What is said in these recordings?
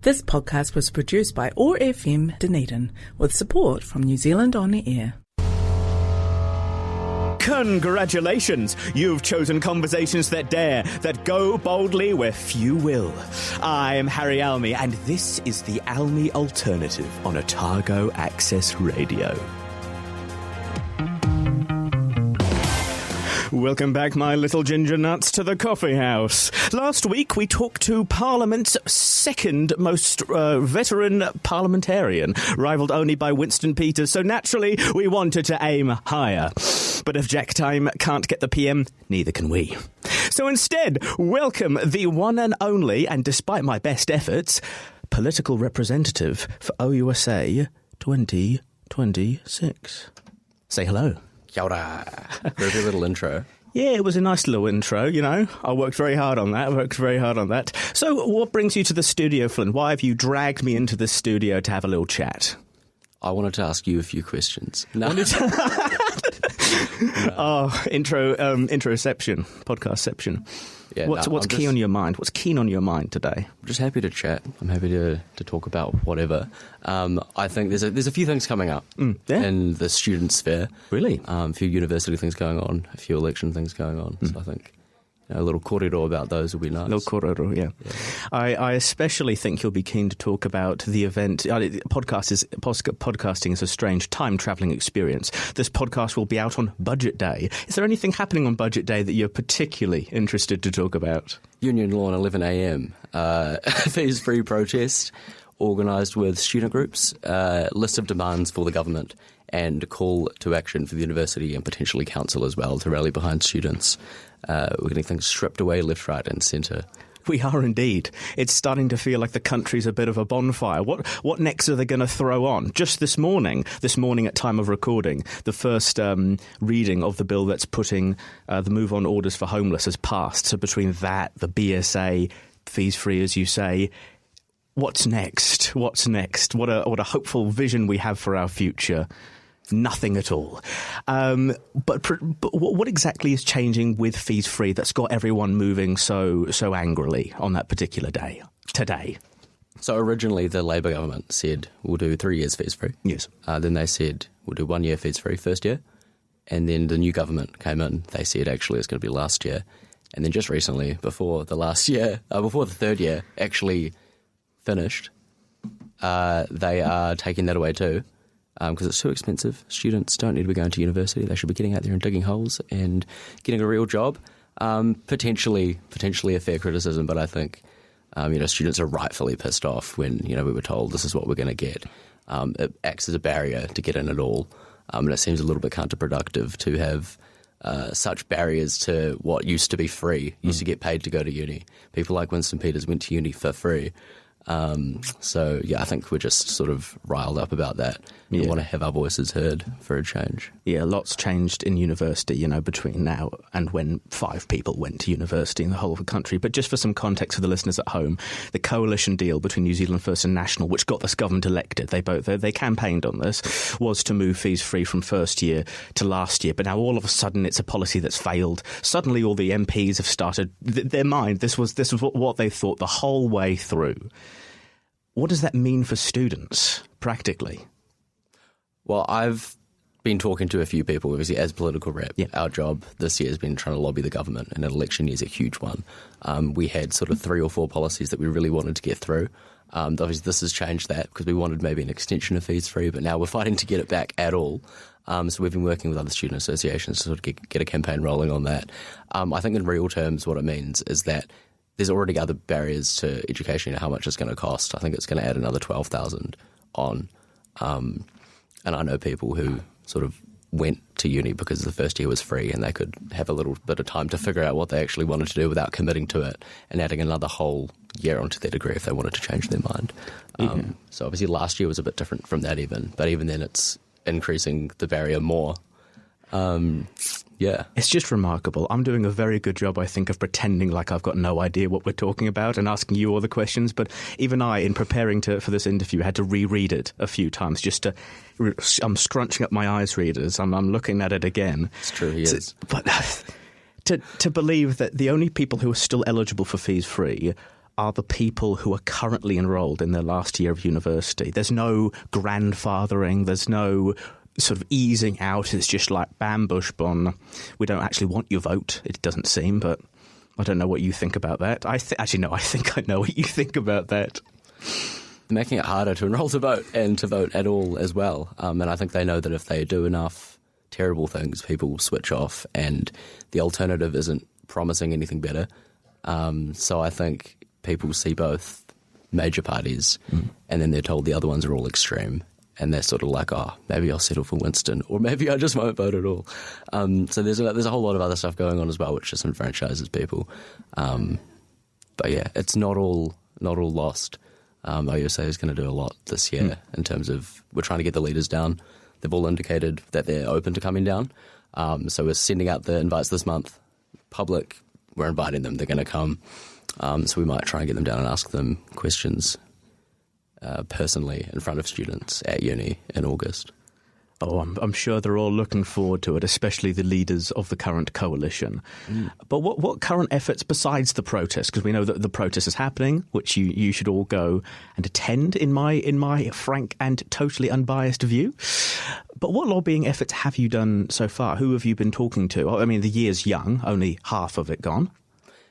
This podcast was produced by OAR FM Dunedin with support from New Zealand On Air. Congratulations! You've chosen conversations that dare, that go boldly where few will. I'm Harry Almey, and this is the Almey Alternative on Otago Access Radio. Welcome back, my little ginger nuts, to the coffee house. Last week we talked to Parliament's second most veteran parliamentarian, rivalled only by Winston Peters, so naturally we wanted to aim higher. But if Jack Time can't get the PM, neither can we. So instead, welcome the one and only, and despite my best efforts, political representative for OUSA 2026. Say hello. Kia ora. Very little intro. Yeah, it was a nice little intro, you know. I worked very hard on that. So what brings you to the studio, Flynn? Why have you dragged me into the studio to have a little chat? I wanted to ask you a few questions. No. Oh, introception, podcastception. Yeah, what's keen on your mind? What's keen on your mind today? I'm just happy to chat. I'm happy to talk about whatever. I think there's a few things coming up in the student sphere. Really? A few university things going on, a few election things going on. So I think a little korero about those will be nice. A little korero, yeah. I especially think you'll be keen to talk about the event. Podcasting is a strange time-travelling experience. This podcast will be out on Budget Day. Is there anything happening on Budget Day that you're particularly interested to talk about? Union Lawn, 11 a.m. Fees-free protest organised with student groups, list of demands for the government, and a call to action for the university and potentially council as well to rally behind students. We're getting things stripped away left, right and centre. We are indeed. It's starting to feel like the country's a bit of a bonfire. What next are they going to throw on? Just this morning at time of recording, the first reading of the bill that's putting the move on orders for homeless has passed. So between that, the BSA, fees free, as you say, what's next? What a hopeful vision we have for our future. Nothing at all. But what exactly is changing with fees free that's got everyone moving so angrily on that particular day today? So originally the Labour government said we'll do 3 years fees free. Yes. Then they said we'll do 1 year fees free first year. And then the new government came in. They said actually it's going to be last year. And then just recently, before the third year actually finished, they are taking that away too. Because it's too expensive. Students don't need to be going to university. They should be getting out there and digging holes and getting a real job. Potentially a fair criticism, but I think students are rightfully pissed off when we were told this is what we're going to get. It acts as a barrier to get in at all, and it seems a little bit counterproductive to have such barriers to what used to be free. Used to get paid to go to uni. People like Winston Peters went to uni for free. I think we're just sort of riled up about that. We want to have our voices heard for a change. Yeah, lots changed in university, between now and when 5 people went to university in the whole of the country. But just for some context for the listeners at home, the coalition deal between New Zealand First and National, which got this government elected, they campaigned on this, was to move fees free from first year to last year. But now all of a sudden it's a policy that's failed. Suddenly all the MPs have started their mind. This was what they thought the whole way through. What does that mean for students, practically? Well, I've been talking to a few people, obviously, as political rep. Yeah. Our job this year has been trying to lobby the government, and an election year is a huge one. We had sort of 3 or 4 policies that we really wanted to get through. Obviously, this has changed that because we wanted maybe an extension of fees free, but now we're fighting to get it back at all. So we've been working with other student associations to sort of get a campaign rolling on that. I think in real terms what it means is that there's already other barriers to education, how much it's going to cost. I think it's going to add another 12,000 on. And I know people who sort of went to uni because the first year was free and they could have a little bit of time to figure out what they actually wanted to do without committing to it and adding another whole year onto their degree if they wanted to change their mind. So obviously last year was a bit different from that but even then it's increasing the barrier more. It's just remarkable. I'm doing a very good job, I think, of pretending like I've got no idea what we're talking about and asking you all the questions. But even I, in preparing for this interview, had to reread it a few times just to. I'm scrunching up my eyes, readers. I'm looking at it again. It's true, he is. But to believe that the only people who are still eligible for fees free are the people who are currently enrolled in their last year of university. There's no grandfathering, there's no sort of easing out. It's just like bam, bush, bon. We don't actually want your vote, it doesn't seem, but I don't know what you think about that. I think I know what you think about that. Making it harder to enrol to vote and to vote at all as well. And I think they know that if they do enough terrible things, people will switch off, and the alternative isn't promising anything better. So I think people see both major parties and then they're told the other ones are all extreme. And they're sort of like, oh, maybe I'll settle for Winston, or maybe I just won't vote at all. So there's a whole lot of other stuff going on as well, which disenfranchises people. But yeah, it's not all lost. OUSA is going to do a lot this year in terms of we're trying to get the leaders down. They've all indicated that they're open to coming down. So we're sending out the invites this month. Public, we're inviting them. They're going to come. So we might try and get them down and ask them questions personally in front of students at uni in August. Oh, I'm sure they're all looking forward to it, especially the leaders of the current coalition. But what current efforts besides the protest? Because we know that the protest is happening, which you should all go and attend, in my frank and totally unbiased view. But what lobbying efforts have you done so far? Who have you been talking to? I mean, the year's young, only half of it gone.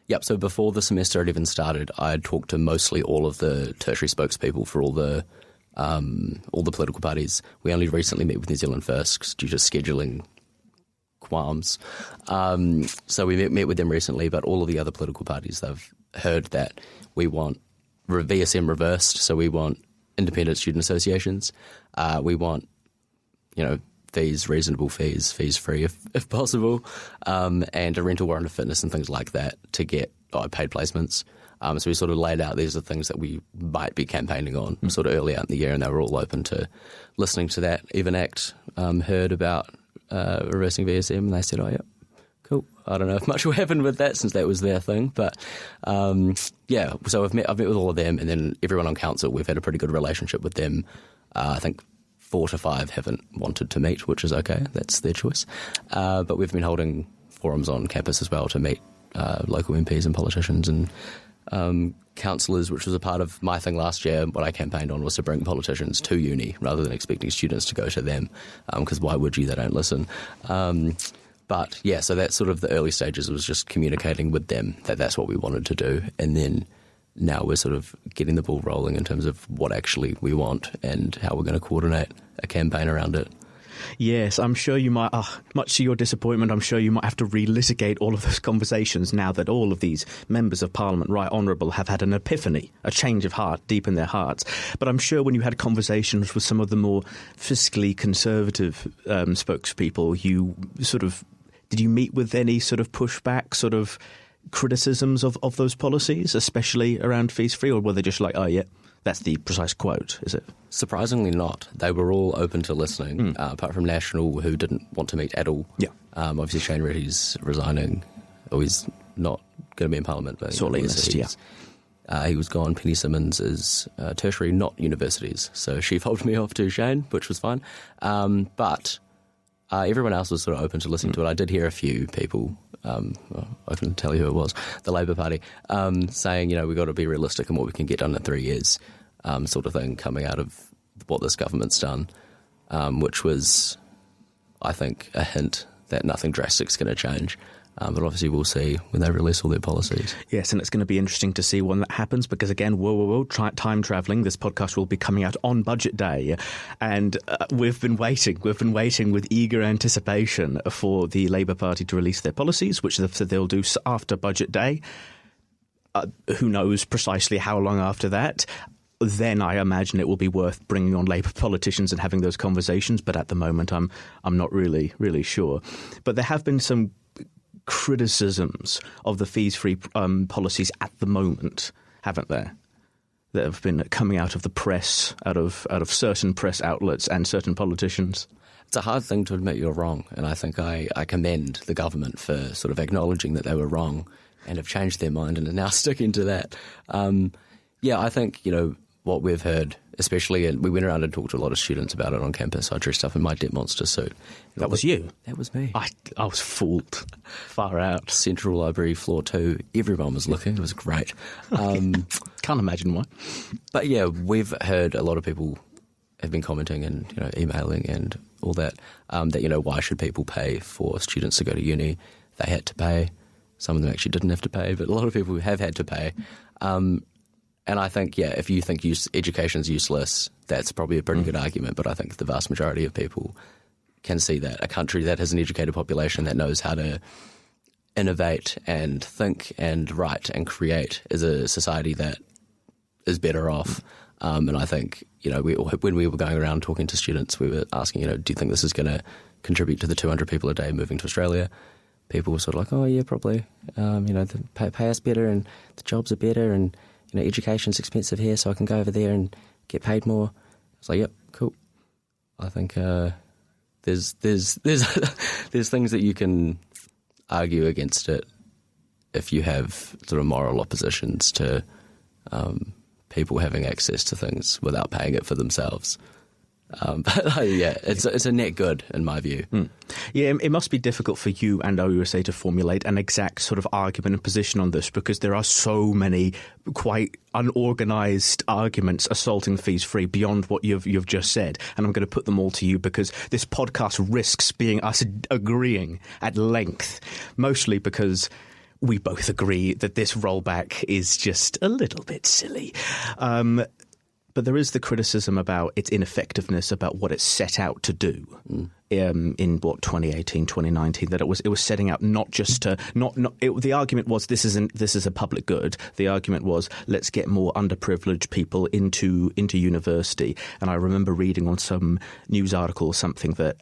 Yep, so before the semester had even started, I had talked to mostly all of the tertiary spokespeople for all the political parties. We only recently met with New Zealand First due to scheduling qualms. So we met with them recently, but all of the other political parties, they've heard that we want VSM reversed, so we want independent student associations. We want, fees, reasonable fees free if possible, and a rental warrant of fitness and things like that to get paid placements. So we sort of laid out these are things that we might be campaigning on sort of early out in the year, and they were all open to listening to that. Even ACT heard about reversing VSM, and they said, oh, yeah, cool. I don't know if much will happen with that since that was their thing. But, so I've met with all of them, and then everyone on council, we've had a pretty good relationship with them. I think 4 to 5 haven't wanted to meet, which is okay. That's their choice. But we've been holding forums on campus as well to meet local MPs and politicians and councillors, which was a part of my thing last year. What I campaigned on was to bring politicians to uni rather than expecting students to go to them, because why would you? They don't listen. But yeah, so that's sort of the early stages. It was just communicating with them that that's what we wanted to do, and then now we're sort of getting the ball rolling in terms of what actually we want and how we're going to coordinate a campaign around it. Yes, I'm sure you might, much to your disappointment, I'm sure you might have to relitigate all of those conversations now that all of these members of Parliament, right honourable, have had an epiphany, a change of heart deep in their hearts. But I'm sure when you had conversations with some of the more fiscally conservative spokespeople, did you meet with any sort of pushback, sort of criticisms of those policies, especially around fees free, or were they just like, oh yeah, that's the precise quote, is it? Surprisingly not. They were all open to listening, apart from National, who didn't want to meet at all. Yeah. Obviously Shane Reddy's resigning, or he's not going to be in Parliament. But sorely missed, yeah. He was gone. Penny Simmons is tertiary, not universities. So she folded me off to Shane, which was fine. But everyone else was sort of open to listening to it. I did hear a few people, I can tell you who it was, the Labour Party, saying, we've got to be realistic in what we can get done in 3 years, sort of thing, coming out of what this government's done, which was, I think, a hint that nothing drastic is going to change. But obviously we'll see when they release all their policies. Yes, and it's going to be interesting to see when that happens, because again, time travelling. This podcast will be coming out on Budget Day, and we've been waiting with eager anticipation for the Labour Party to release their policies, which they've said they'll do after Budget Day. Who knows precisely how long after that? Then I imagine it will be worth bringing on Labour politicians and having those conversations. But at the moment, I'm not really sure. But there have been some criticisms of the fees-free policies at the moment, haven't there? That have been coming out of the press, out of certain press outlets and certain politicians. It's a hard thing to admit you're wrong, and I think I commend the government for sort of acknowledging that they were wrong and have changed their mind and are now sticking to that. I think, what we've heard, especially, and we went around and talked to a lot of students about it on campus. I dressed up in my Debt Monster suit. That was you? That was me. I was fooled. Far out. Central Library, floor 2. Everyone was looking. It was great. Can't imagine why. But yeah, we've heard a lot of people have been commenting and emailing and all that, that why should people pay for students to go to uni? They had to pay. Some of them actually didn't have to pay, but a lot of people have had to pay. And I think, if you think education's useless, that's probably a pretty good argument. But I think the vast majority of people can see that a country that has an educated population that knows how to innovate and think and write and create is a society that is better off. And I think, when we were going around talking to students, we were asking, do you think this is going to contribute to the 200 people a day moving to Australia? People were sort of like, oh, yeah, probably. They pay us better and the jobs are better and, education's expensive here, so I can go over there and get paid more. I was like, yep, cool. I think there's things that you can argue against it if you have sort of moral oppositions to people having access to things without paying it for themselves. But it's a net good in my view. Yeah, it must be difficult for you and OUSA to formulate an exact sort of argument and position on this because there are so many quite unorganised arguments assaulting fees free beyond what you've just said. And I'm going to put them all to you because this podcast risks being us agreeing at length, mostly because we both agree that this rollback is just a little bit silly. But there is the criticism about its ineffectiveness, about what it set out to do in 2018, 2019, that it was setting out not just to the argument was this is a public good. The argument was let's get more underprivileged people into university. And I remember reading on some news article or something that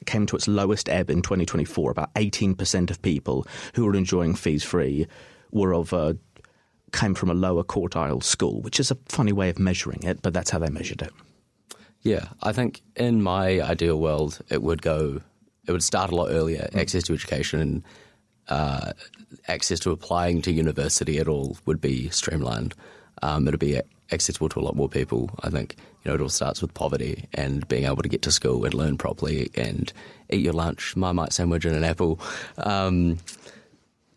came to its lowest ebb in 2024. About 18% of people who were enjoying fees free came from a lower quartile school, which is a funny way of measuring it, but that's how they measured it. Yeah, I think in my ideal world, it would start a lot earlier. Access to education and access to applying to university at all would be streamlined. It'll be accessible to a lot more people. I think, it all starts with poverty and being able to get to school and learn properly and eat your lunch, Marmite sandwich and an apple.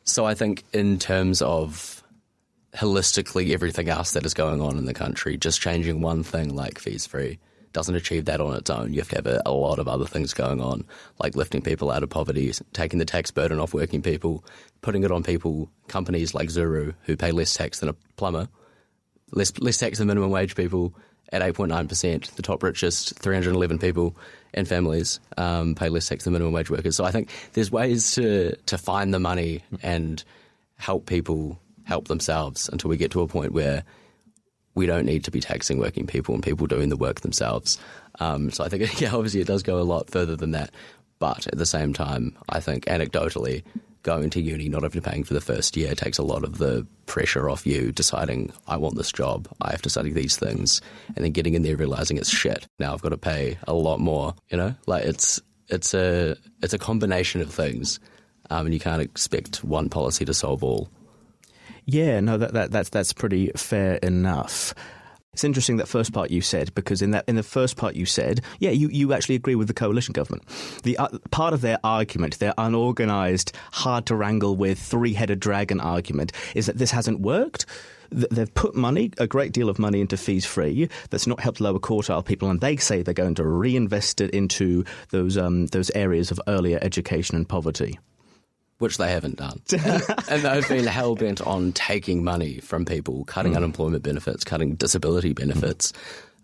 So I think in terms of holistically everything else that is going on in the country, just changing one thing like fees free doesn't achieve that on its own. You have to have a lot of other things going on, like lifting people out of poverty, taking the tax burden off working people, putting it on companies like Zuru, who pay less tax than a plumber, less tax than minimum wage people at 8.9%. The top richest 311 people and families pay less tax than minimum wage workers. So I think there's ways to find the money and help people help themselves until we get to a point where we don't need to be taxing working people and people doing the work themselves. So I think, obviously it does go a lot further than that. But at the same time, I think anecdotally, going to uni, not even paying for the first year, takes a lot of the pressure off you deciding, I want this job, I have to study these things, and then getting in there realising it's shit. Now I've got to pay a lot more, Like it's a combination of things, and you can't expect one policy to solve all. Yeah, no, that's pretty fair enough. It's interesting that first part you said, because in the first part you said, you actually agree with the coalition government. The part of their argument, their unorganised, hard to wrangle with, three-headed dragon argument, is that this hasn't worked. They've put a great deal of money into fees free. That's not helped lower quartile people, and they say they're going to reinvest it into those areas of earlier education and poverty. Which they haven't done. And they've been hell-bent on taking money from people, cutting unemployment benefits, cutting disability benefits.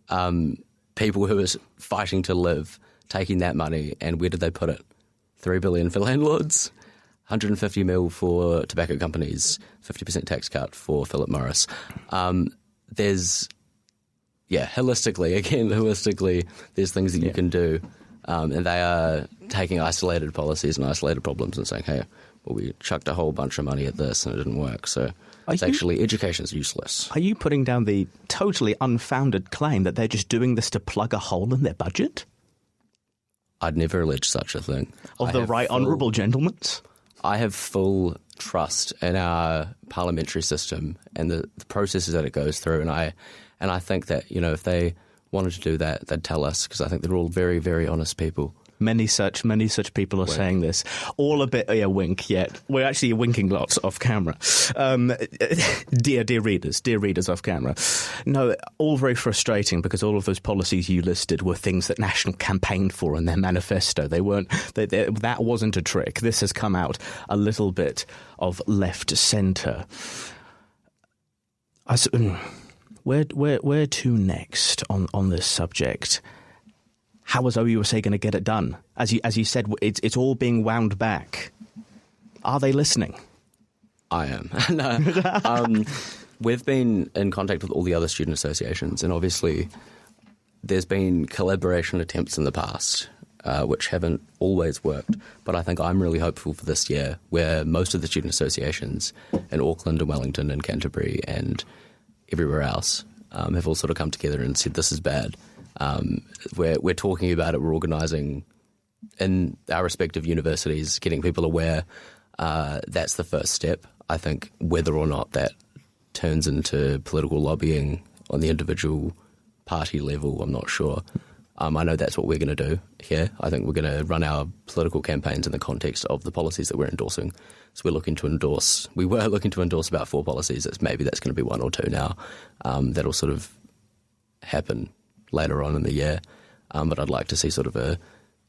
People who are fighting to live, taking that money, and where did they put it? $3 billion for landlords, $150 million for tobacco companies, 50% tax cut for Philip Morris. Holistically, there's things that you can do. And they are taking isolated policies and isolated problems and saying, hey, well, we chucked a whole bunch of money at this and it didn't work. So education's useless. Are you putting down the totally unfounded claim that they're just doing this to plug a hole in their budget? I'd never allege such a thing. Of the right honourable gentlemen? I have full trust in our parliamentary system and the processes that it goes through, and I And I think that, if they wanted to do that, they'd tell us, because I think they're all very, very honest people. Many such people are saying this. All a bit, wink, yet. We're actually winking lots off camera. Dear readers off camera. No, all very frustrating, because all of those policies you listed were things that National campaigned for in their manifesto. That wasn't a trick. This has come out a little bit of left-centre. Where to next on this subject? How is OUSA going to get it done? As you said, it's all being wound back. Are they listening? I am. No. We've been in contact with all the other student associations, and obviously there's been collaboration attempts in the past, which haven't always worked. But I think I'm really hopeful for this year, where most of the student associations in Auckland and Wellington and Canterbury and everywhere else have all sort of come together and said this is bad. We're talking about it, we're organising in our respective universities, getting people aware. That's the first step. I think whether or not that turns into political lobbying on the individual party level, I'm not sure. I know that's what we're going to do here. I think we're going to run our political campaigns in the context of the policies that we're endorsing. So we were looking to endorse about 4 policies. Maybe that's going to be 1 or 2 now. That'll sort of happen later on in the year, but I'd like to see sort of a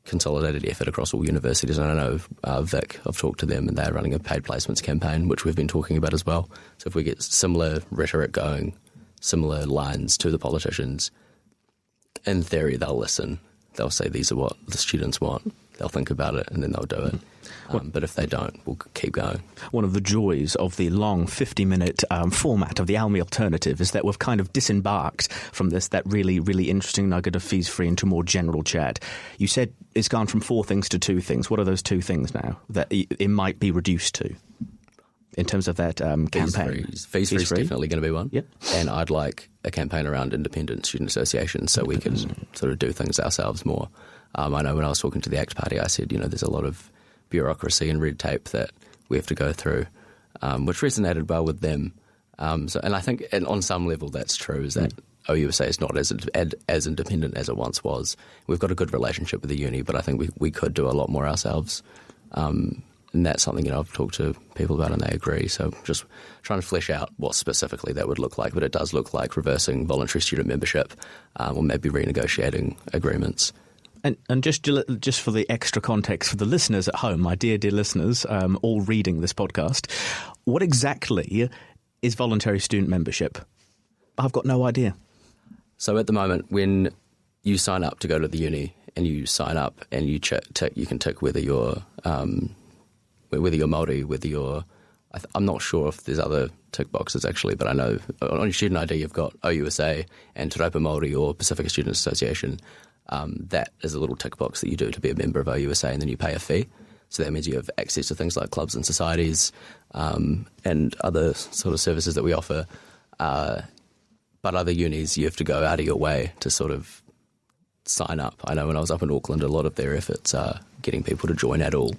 consolidated effort across all universities. And I know Vic, I've talked to them, and they're running a paid placements campaign, which we've been talking about as well. So if we get similar rhetoric going, similar lines to the politicians, in theory they'll listen. They'll say these are what the students want. They'll think about it, and then they'll do it. But if they don't, we'll keep going. One of the joys of the long 50-minute format of the Almey Alternative is that we've kind of disembarked from that really, really interesting nugget of fees free into more general chat. You said it's gone from 4 things to 2 things. What are those 2 things now that it might be reduced to in terms of that campaign? Fees free is definitely going to be one. Yep. And I'd like a campaign around independent student associations so we can sort of do things ourselves more. I know when I was talking to the ACT Party, I said, there's a lot of bureaucracy and red tape that we have to go through, which resonated well with them. And I think on some level that's true, is that OUSA is not as independent as it once was. We've got a good relationship with the uni, but I think we could do a lot more ourselves. And that's something I've talked to people about and they agree. So just trying to flesh out what specifically that would look like. But it does look like reversing voluntary student membership or maybe renegotiating agreements. And just for the extra context for the listeners at home, my dear listeners, all reading this podcast, what exactly is voluntary student membership? I've got no idea. So at the moment, when you sign up to go to the uni and you sign up and you can tick whether you're Māori, whether you're... I'm not sure if there's other tick boxes actually, but I know on your student ID you've got OUSA and Te Raupa Māori or Pacifica Students Association. That is a little tick box that you do to be a member of OUSA, and then you pay a fee. So that means you have access to things like clubs and societies and other sort of services that we offer. But other unis, you have to go out of your way to sort of sign up. I know when I was up in Auckland, a lot of their efforts are getting people to join at all.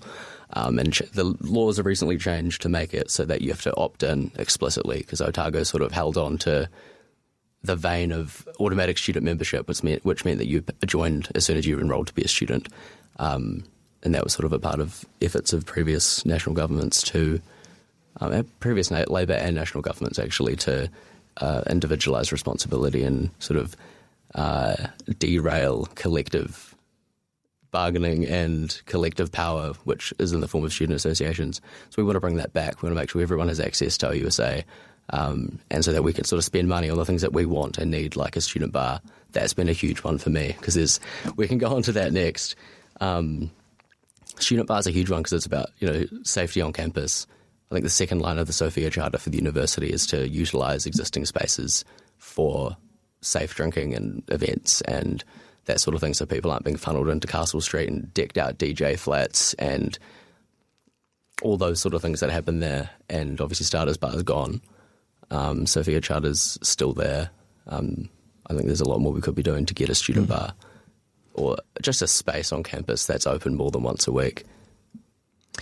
And the laws have recently changed to make it so that you have to opt in explicitly, because Otago sort of held on to the vein of automatic student membership, which meant that you joined as soon as you were enrolled to be a student. And that was sort of a part of efforts of previous national governments previous Labour and national governments actually, to individualise responsibility and sort of derail collective bargaining and collective power, which is in the form of student associations. So we want to bring that back. We want to make sure everyone has access to OUSA. And so that we can sort of spend money on the things that we want and need, like a student bar. That's been a huge one for me, because we can go on to that next. Student bars are a huge one because it's about safety on campus. I think the second line of the Sophia Charter for the university is to utilise existing spaces for safe drinking and events and that sort of thing, so people aren't being funneled into Castle Street and decked out DJ flats and all those sort of things that happen there. And obviously Starters Bar is gone. Sophia Charter's still there. I think there's a lot more we could be doing to get a student bar or just a space on campus that's open more than once a week.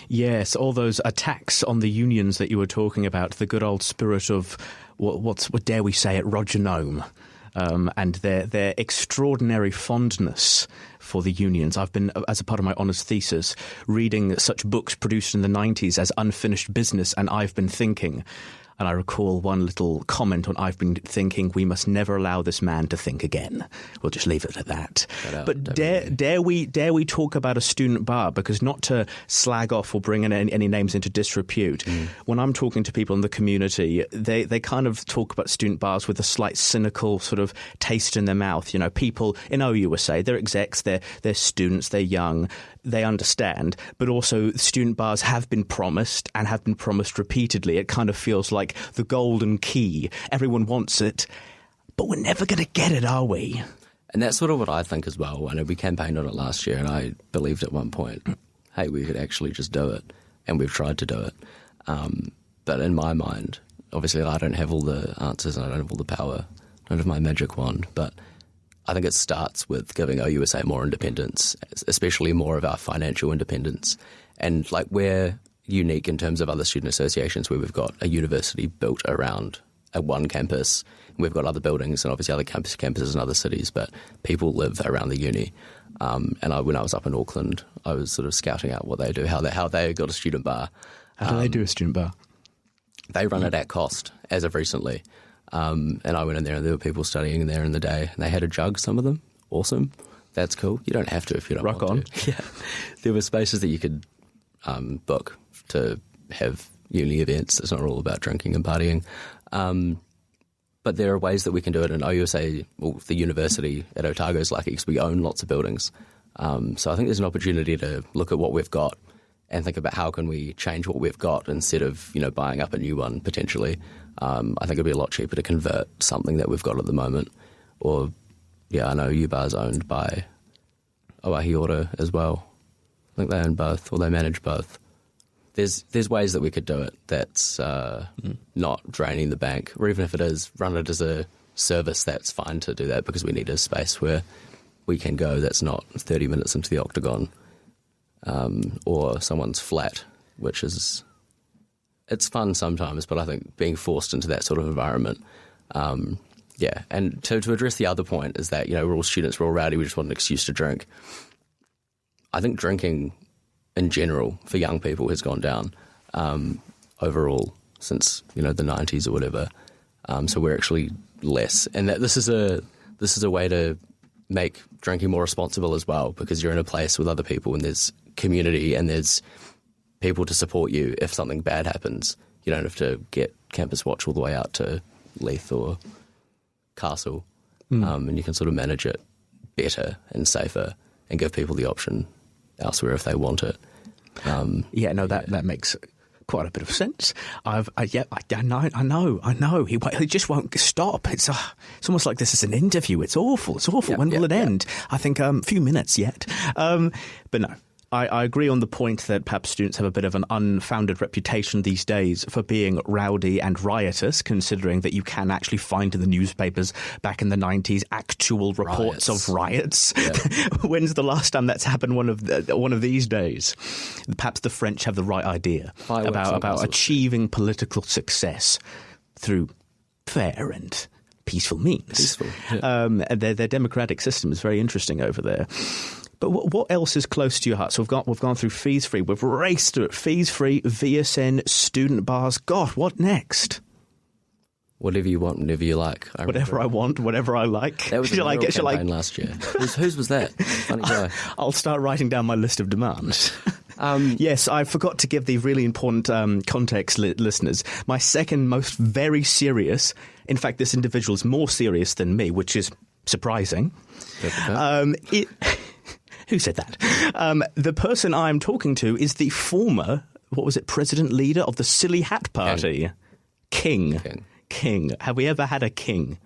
Yes, all those attacks on the unions that you were talking about, the good old spirit of, what dare we say it, Roger Nome. and their extraordinary fondness for the unions. I've been, as a part of my honours thesis, reading such books produced in the 90s as Unfinished Business and I've Been Thinking. And I recall one little comment on I've Been Thinking, we must never allow this man to think again. We'll just leave it at that. But dare we talk about a student bar? Because not to slag off or bring any names into disrepute, when I'm talking to people in the community, they kind of talk about student bars with a slight cynical sort of taste in their mouth. You know, people in OUSA, they're execs, they're students, they're young, they understand, but also student bars have been promised and have been promised repeatedly. It kind of feels like the golden key. Everyone wants it, but we're never going to get it, are we? And that's sort of what I think as well. I know we campaigned on it last year, and I believed at one point, hey, we could actually just do it, and we've tried to do it. But in my mind, obviously I don't have all the answers and I don't have all the power, I don't have my magic wand, but I think it starts with giving OUSA more independence, especially more of our financial independence. And like we're unique in terms of other student associations where we've got a university built around a one campus. We've got other buildings and obviously other campuses in other cities, but people live around the uni. When I was up in Auckland, I was sort of scouting out what they do, how they got a student bar. How do they do a student bar? They run it at cost as of recently. And I went in there and there were people studying in there in the day and they had a jug, some of them. Awesome. That's cool. You don't have to if you don't want to. Rock on. Yeah. There were spaces that you could book to have uni events. It's not all about drinking and partying. But there are ways that we can do it. And OUSA, well, the university at Otago is lucky because we own lots of buildings. So I think there's an opportunity to look at what we've got and think about how can we change what we've got instead of, buying up a new one potentially. I think it'd be a lot cheaper to convert something that we've got at the moment. Or, I know U-Bar's owned by Oahi Auto as well. I think they own both or they manage both. There's ways that we could do it that's not draining the bank, or even if it is, run it as a service, that's fine to do that because we need a space where we can go that's not 30 minutes into the octagon or someone's flat, which is... It's fun sometimes, but I think being forced into that sort of environment, And to address the other point is that, we're all students, we're all rowdy, we just want an excuse to drink. I think drinking in general for young people has gone down overall since, the 90s or whatever. So we're actually less. And that this is a way to make drinking more responsible as well, because you're in a place with other people and there's community and there's people to support you if something bad happens. You don't have to get Campus Watch all the way out to Leith or Castle, and you can sort of manage it better and safer and give people the option elsewhere if they want it. That makes quite a bit of sense. I know. He just won't stop. It's almost like this is an interview. It's awful. When will it end? I think a few minutes yet. But no. I agree on the point that perhaps students have a bit of an unfounded reputation these days for being rowdy and riotous, considering that you can actually find in the newspapers back in the 90s actual reports of riots. Yeah. When's the last time that's happened one of these days? Perhaps the French have the right idea about achieving political success through fair and peaceful means. Their democratic system is very interesting over there. But what else is close to your heart? So we've gone through fees free. We've raced through it. Fees free, VSN, student bars. God, what next? Whatever you want, whenever you like. Whatever I want, whatever I like. That was a campaign last year. Whose was that? Funny guy. I'll start writing down my list of demands. Yes, I forgot to give the really important context, listeners. My second most very serious, in fact, this individual is more serious than me, which is surprising. Who said that? The person I'm talking to is the former, president leader of the Silly Hat Party? King. Have we ever had a king?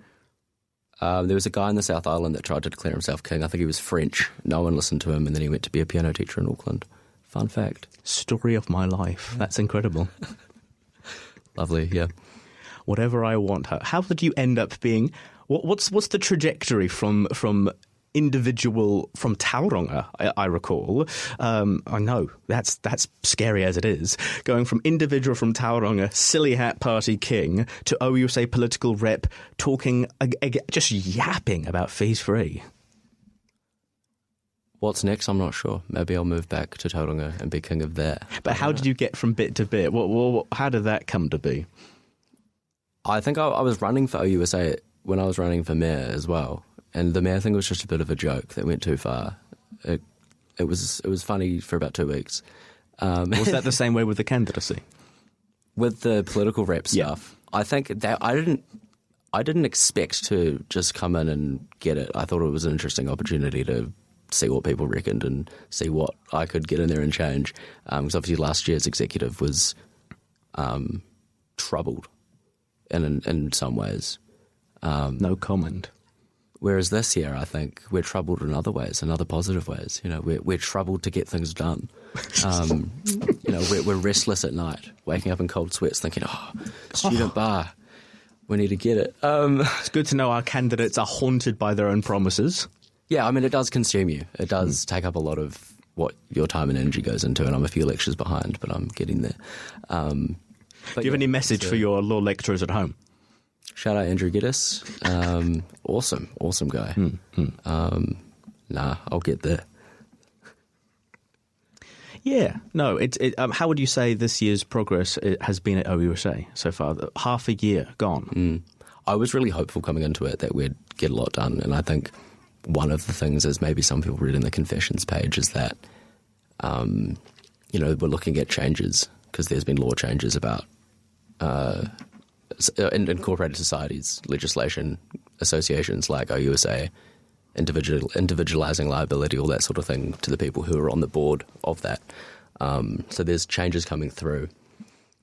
There was a guy in the South Island that tried to declare himself king. I think he was French. No one listened to him, and then he went to be a piano teacher in Auckland. Fun fact. Story of my life. That's incredible. Lovely, yeah. Whatever I want. How did you end up being... What's the trajectory from individual from Tauranga, I recall. I know, that's scary as it is. Going from individual from Tauranga, silly hat party king, to OUSA political rep, talking, just yapping about fees free. What's next? I'm not sure. Maybe I'll move back to Tauranga and be king of that. But how did you get from bit to bit? How did that come to be? I think I was running for OUSA when I was running for mayor as well. And the mayor thing was just a bit of a joke that went too far. It was funny for about 2 weeks. Was that the same way with the candidacy? With the political rep stuff, yeah. I think that I didn't expect to just come in and get it. I thought it was an interesting opportunity to see what people reckoned and see what I could get in there and change. Because obviously last year's executive was troubled in some ways. No comment. Whereas this year, I think we're troubled in other ways, in other positive ways. You know, we're troubled to get things done. You know, we're restless at night, waking up in cold sweats, thinking, student bar, we need to get it. It's good to know our candidates are haunted by their own promises. Yeah, I mean, it does consume you. It does take up a lot of what your time and energy goes into, and I'm a few lectures behind, but I'm getting there. Do you have any message for your law lecturers at home? Shout out Andrew Geddes. Awesome guy. I'll get there. Yeah, no. How would you say this year's progress has been at OUSA so far? Half a year gone. I was really hopeful coming into it that we'd get a lot done, and I think one of the things, as maybe some people read in the confessions page, is that we're looking at changes because there's been law changes about in incorporated societies, legislation, associations like OUSA, individualising liability, all that sort of thing to the people who are on the board of that. So there's changes coming through.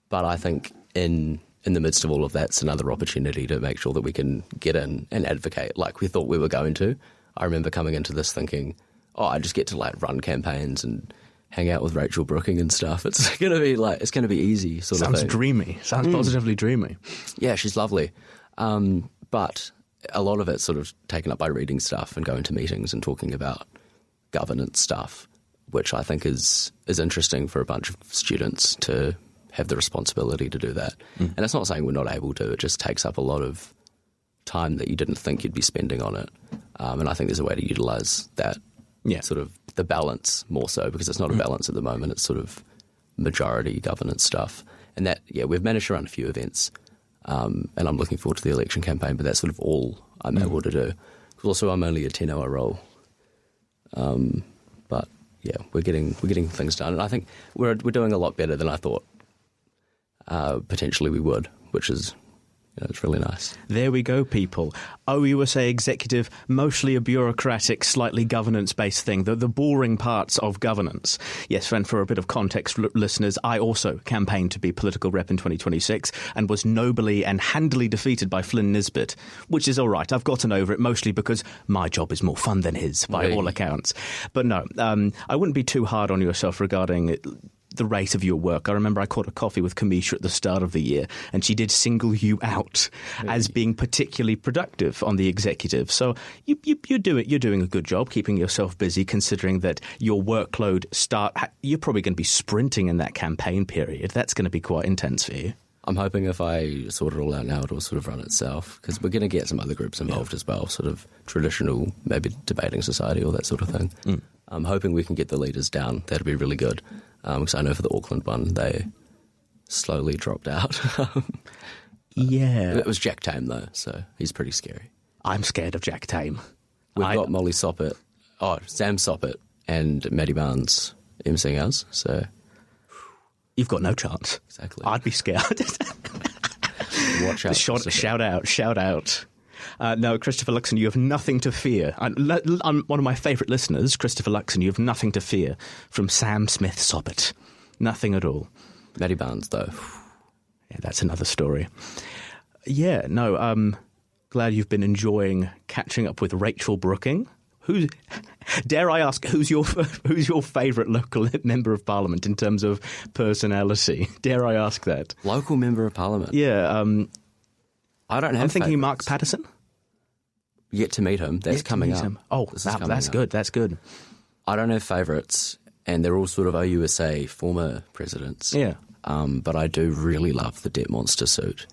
But I think in the midst of all of that, it's another opportunity to make sure that we can get in and advocate like we thought we were going to. I remember coming into this thinking, I just get to run campaigns and hang out with Rachel Brooking and stuff. It's going to be easy sort of thing. Sounds dreamy. Sounds positively dreamy. Yeah, she's lovely. But a lot of it's sort of taken up by reading stuff and going to meetings and talking about governance stuff, which I think is interesting for a bunch of students to have the responsibility to do that. And it's not saying we're not able to. It just takes up a lot of time that you didn't think you'd be spending on it. And I think there's a way to utilise that. Yeah, sort of the balance more so, because it's not a balance at the moment. It's sort of majority governance stuff. And that, we've managed to run a few events. And I'm looking forward to the election campaign, but that's sort of all I'm able to do. Because also I'm only a 10-hour role. But yeah, we're getting things done. And I think we're doing a lot better than I thought potentially we would, which is... it's really nice. There we go, people. OUSA executive, mostly a bureaucratic, slightly governance-based thing, the boring parts of governance. Yes, and for a bit of context, listeners, I also campaigned to be political rep in 2026 and was nobly and handily defeated by Flynn Nisbett, which is all right. I've gotten over it, mostly because my job is more fun than his, by all accounts. But no, I wouldn't be too hard on yourself regarding the rate of your work. I remember I caught a coffee with Kamisha at the start of the year, and she did single you out as being particularly productive on the executive. So you're doing a good job keeping yourself busy, considering that your workload you're probably going to be sprinting in that campaign period. That's going to be quite intense for you. I'm hoping if I sort it all out now, it'll sort of run itself, because we're going to get some other groups involved as well, sort of traditional, maybe debating society, all that sort of thing. I'm hoping we can get the leaders down. That'd be really good. Because I know for the Auckland one, they slowly dropped out. It was Jack Tame, though, so he's pretty scary. I'm scared of Jack Tame. We've got Molly Soppett, Sam Soppett, and Maddie Barnes emceeing us, so... You've got no chance. Exactly. I'd be scared. Watch out. Shout out. No, Christopher Luxon, you have nothing to fear. I'm one of my favourite listeners, Christopher Luxon, you have nothing to fear from Sam Smith Soppett. Nothing at all. Maddie Barnes, though. Yeah, that's another story. Yeah, no, glad you've been enjoying catching up with Rachel Brooking. Dare I ask, who's your favourite local member of Parliament in terms of personality? Dare I ask that? Local member of Parliament? Yeah. I don't have I'm thinking favourites. Mark Patterson. Yet to meet him. That's coming up. Oh, that's good. That's good. I don't have favourites, and they're all sort of OUSA former presidents. Yeah. But I do really love the Debt Monster suit.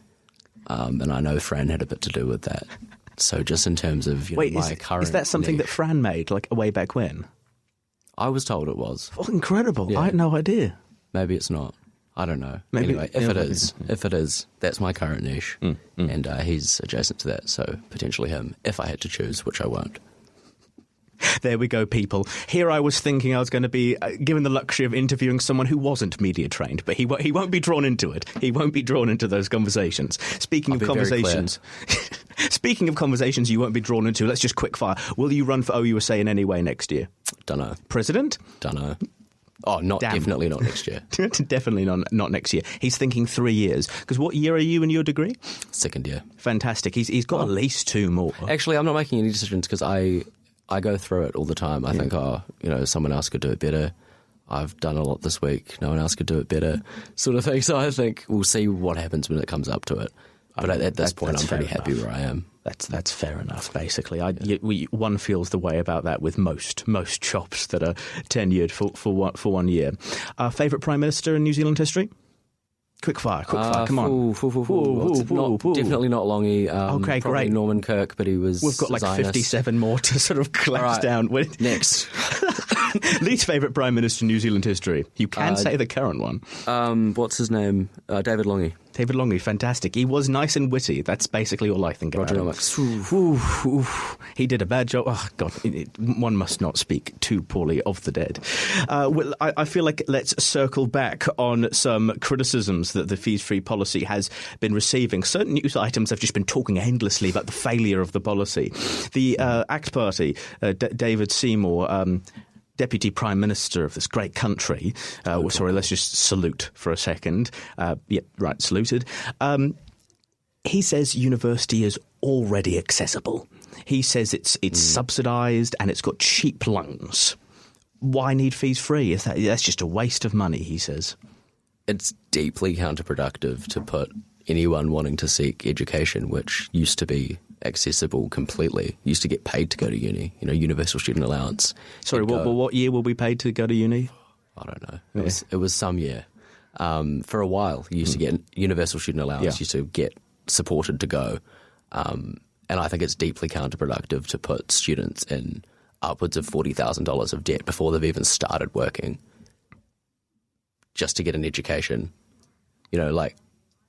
And I know Fran had a bit to do with that. So just in terms of my current... Is that something niche, that Fran made, like, way back when? I was told it was. Oh, incredible. Yeah. I had no idea. Maybe it's not. I don't know. Maybe, anyway, if it is, that's my current niche. And he's adjacent to that, so potentially him, if I had to choose, which I won't. There we go, people. Here I was thinking I was going to be given the luxury of interviewing someone who wasn't media trained, but he won't be drawn into it. He won't be drawn into those conversations. Speaking of conversations you won't be drawn into, let's just quick fire. Will you run for OUSA in any way next year? Dunno. President? Dunno. Oh, definitely not next year. Definitely not next year. He's thinking 3 years. Because what year are you in your degree? Second year. Fantastic. He's got at least 2 more. Actually, I'm not making any decisions because I go through it all the time. I think, someone else could do it better. I've done a lot this week. No one else could do it better, sort of thing. So I think we'll see what happens when it comes up to it. But at this point, I'm pretty happy where I am. That's fair enough, basically. One feels the way about that with most jobs that are tenured for 1 year. Favourite Prime Minister in New Zealand history? Quick fire, come on. Definitely not Longy. Okay, great. Norman Kirk, but he was We've got like Zionist. 57 more to sort of collapse down. Next. Least favourite Prime Minister in New Zealand history? You can say the current one. What's his name? David Longy. David Longy, fantastic. He was nice and witty. That's basically all I think about him. He did a bad job. Oh, God, one must not speak too poorly of the dead. Well, I feel like let's circle back on some criticisms that the fees-free policy has been receiving. Certain news items have just been talking endlessly about the failure of the policy. The ACT Party, David Seymour, Deputy Prime Minister of this great country. Sorry, let's just salute for a second. Saluted. He says university is already accessible. He says it's subsidised and it's got cheap loans. Why need fees free? That's just a waste of money, he says. It's deeply counterproductive to put anyone wanting to seek education, which used to be accessible completely, used to get paid to go to uni, universal student allowance. Sorry, what year will we paid to go to uni? I don't know. It was some year. For a while, you used to get universal student allowance, used to get supported to go. And I think it's deeply counterproductive to put students in upwards of $40,000 of debt before they've even started working just to get an education.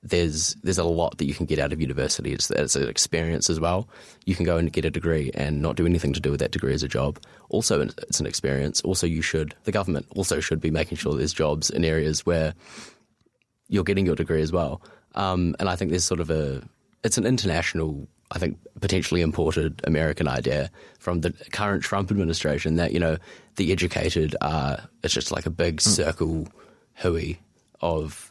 There's a lot that you can get out of university. It's an experience as well. You can go and get a degree and not do anything to do with that degree as a job. Also, it's an experience. Also, the government also should be making sure there's jobs in areas where you're getting your degree as well. And I think there's it's an international, I think, potentially imported American idea from the current Trump administration that, the educated it's just like a big circle hooey of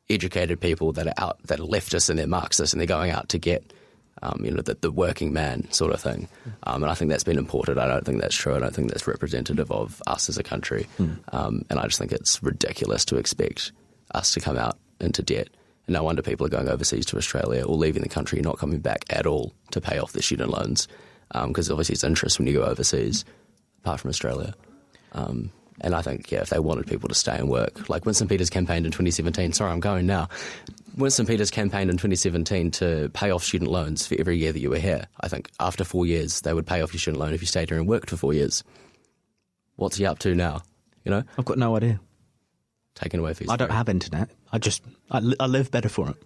educated people that are leftists and they're Marxists and they're going out to get, the working man sort of thing. And I think that's been imported. I don't think that's true. I don't think that's representative of us as a country. And I just think it's ridiculous to expect us to come out into debt. And no wonder people are going overseas to Australia or leaving the country, not coming back at all to pay off their student loans. Because obviously it's interest when you go overseas, apart from Australia. And I think, if they wanted people to stay and work, like Winston Peters campaigned in 2017. Sorry, I'm going now. Winston Peters campaigned in 2017 to pay off student loans for every year that you were here. I think after 4 years, they would pay off your student loan if you stayed here and worked for 4 years. What's he up to now? I've got no idea. Taking away fees. I don't have internet. I live better for it.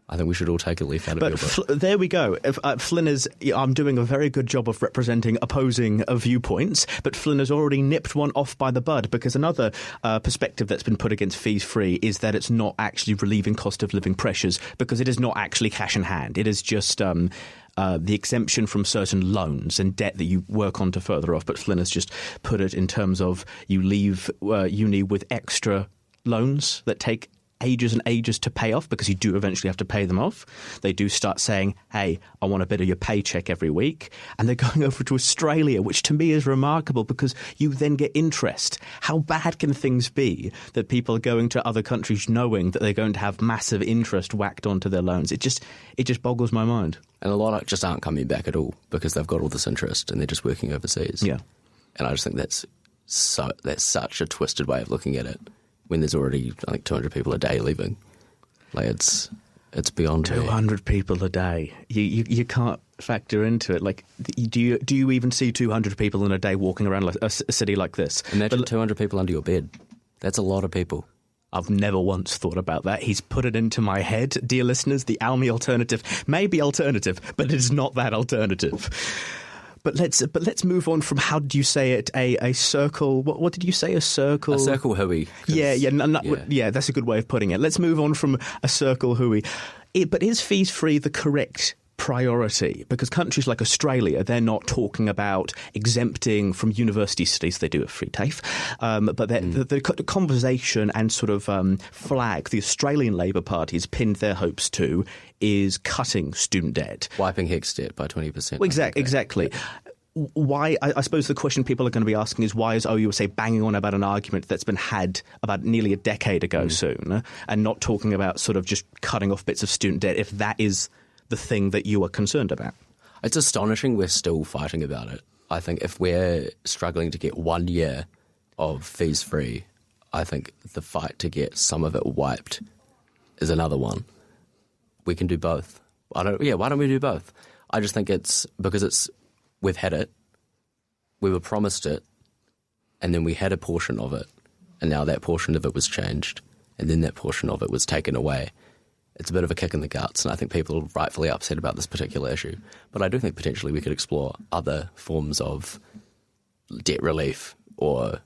I think we should all take a leaf out of your book. There we go. Flynn I'm doing a very good job of representing opposing viewpoints, but Flynn has already nipped one off by the bud, because another perspective that's been put against fees-free is that it's not actually relieving cost of living pressures, because it is not actually cash in hand. It is just the exemption from certain loans and debt that you work on to further off. But Flynn has just put it in terms of you leave uni with extra loans that take ages and ages to pay off, because you do eventually have to pay them off. They do start saying, hey, I want a bit of your paycheck every week. And they're going over to Australia, which to me is remarkable because you then get interest. How bad can things be that people are going to other countries knowing that they're going to have massive interest whacked onto their loans? It just boggles my mind. And a lot just aren't coming back at all because they've got all this interest and they're just working overseas. Yeah. And I just think that's such a twisted way of looking at it when there's already, I think, 200 people a day leaving. Like, it's beyond 200 people a day. You can't factor into it. Like, do you even see 200 people in a day walking around like a city like this? Imagine 200 people under your bed. That's a lot of people. I've never once thought about that. He's put it into my head. Dear listeners, the Almey Alternative may be alternative, but it is not that alternative. But let's move on from, how did you say it, a circle? What did you say? A circle? A circle hui. Yeah, that's a good way of putting it. Let's move on from a circle hui. But is fees free the correct priority? Because countries like Australia, they're not talking about exempting from university studies. They do a free TAFE. But the conversation and sort of flag the Australian Labor Party has pinned their hopes to is cutting student debt. Wiping HECS debt by 20%. Well, exactly. Why? I suppose the question people are going to be asking is, why is OUSA banging on about an argument that's been had about nearly a decade ago soon, and not talking about sort of just cutting off bits of student debt, if that is the thing that you are concerned about? It's astonishing we're still fighting about it. I think if we're struggling to get 1 year of fees free, I think the fight to get some of it wiped is another one. We can do both. Why don't we do both? I just think it's because we've had it, we were promised it, and then we had a portion of it, and now that portion of it was changed, and then that portion of it was taken away. It's a bit of a kick in the guts, and I think people are rightfully upset about this particular issue. But I do think potentially we could explore other forms of debt relief or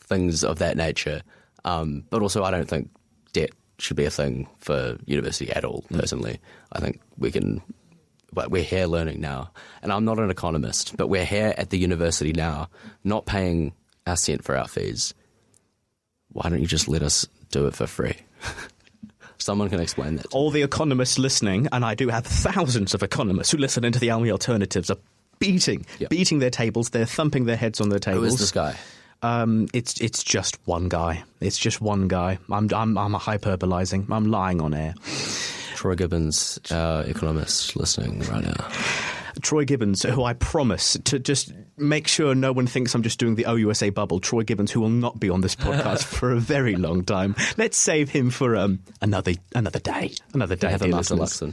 things of that nature. But also I don't think debt should be a thing for university at all, personally. I think but we're here learning now. And I'm not an economist, but we're here at the university now, not paying our cent for our fees. Why don't you just let us do it for free? Someone can explain that. All the economists listening, and I do have thousands of economists who listen into the Almey Alternatives, are beating their tables. They're thumping their heads on their tables. Who is this guy? It's just one guy. It's just one guy. I'm hyperbolizing. I'm lying on air. Troy Gibbons, our economist, listening right now. Troy Gibbons, who I promise to just make sure no one thinks I'm just doing the OUSA bubble. Troy Gibbons, who will not be on this podcast for a very long time. Let's save him for another day. Another day. Have a Master Luxon.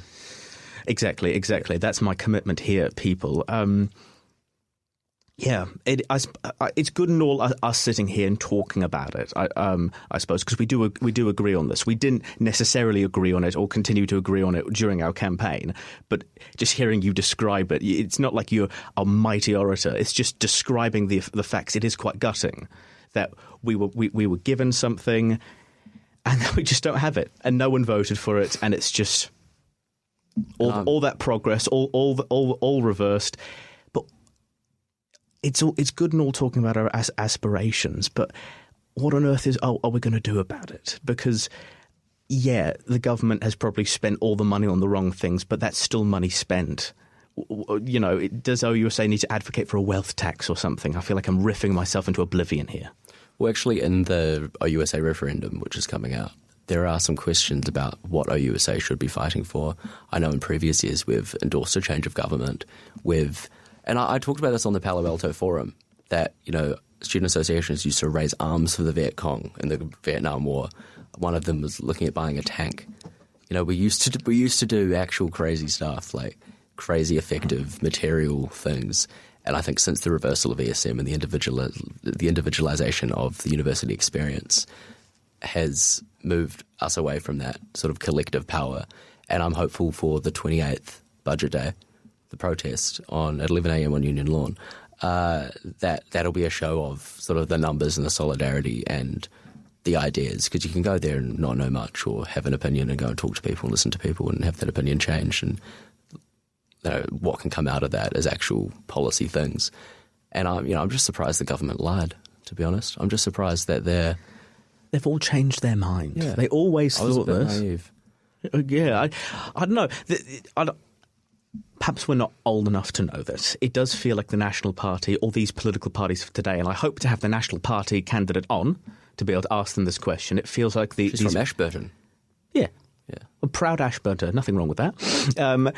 Exactly. That's my commitment here, people. Yeah, it's good and all us sitting here and talking about it. I suppose because we do agree on this. We didn't necessarily agree on it or continue to agree on it during our campaign, but just hearing you describe it, it's not like you're a mighty orator. It's just describing the facts. It is quite gutting that we were given something and we just don't have it, and no one voted for it, and it's just all that progress, all reversed. It's good and all talking about our aspirations, but what on earth are we going to do about it? Because, yeah, the government has probably spent all the money on the wrong things, but that's still money spent. You know, does OUSA need to advocate for a wealth tax or something? I feel like I'm riffing myself into oblivion here. Well, actually, in the OUSA referendum, which is coming out, there are some questions about what OUSA should be fighting for. I know in previous years we've endorsed a change of government. And I talked about this on the Palo Alto Forum, that, you know, student associations used to raise arms for the Viet Cong in the Vietnam War. One of them was looking at buying a tank. You know, we used to do actual crazy stuff, like crazy effective material things. And I think since the reversal of ESM and the individualization of the university experience has moved us away from that sort of collective power. And I'm hopeful for the 28th budget day, the protest at 11 a.m. on Union Lawn, that'll be a show of sort of the numbers and the solidarity and the ideas, because you can go there and not know much or have an opinion and go and talk to people and listen to people and have that opinion change, and what can come out of that is actual policy things. And I'm just surprised the government lied, to be honest. I'm just surprised that They've all changed their mind. Yeah. They always I was thought a bit this. naive. Yeah, I don't know. Perhaps we're not old enough to know this. It does feel like the National Party, or these political parties of today, and I hope to have the National Party candidate on to be able to ask them this question. It feels like She's from Ashburton. Yeah. Yeah. A proud Ashburner, nothing wrong with that.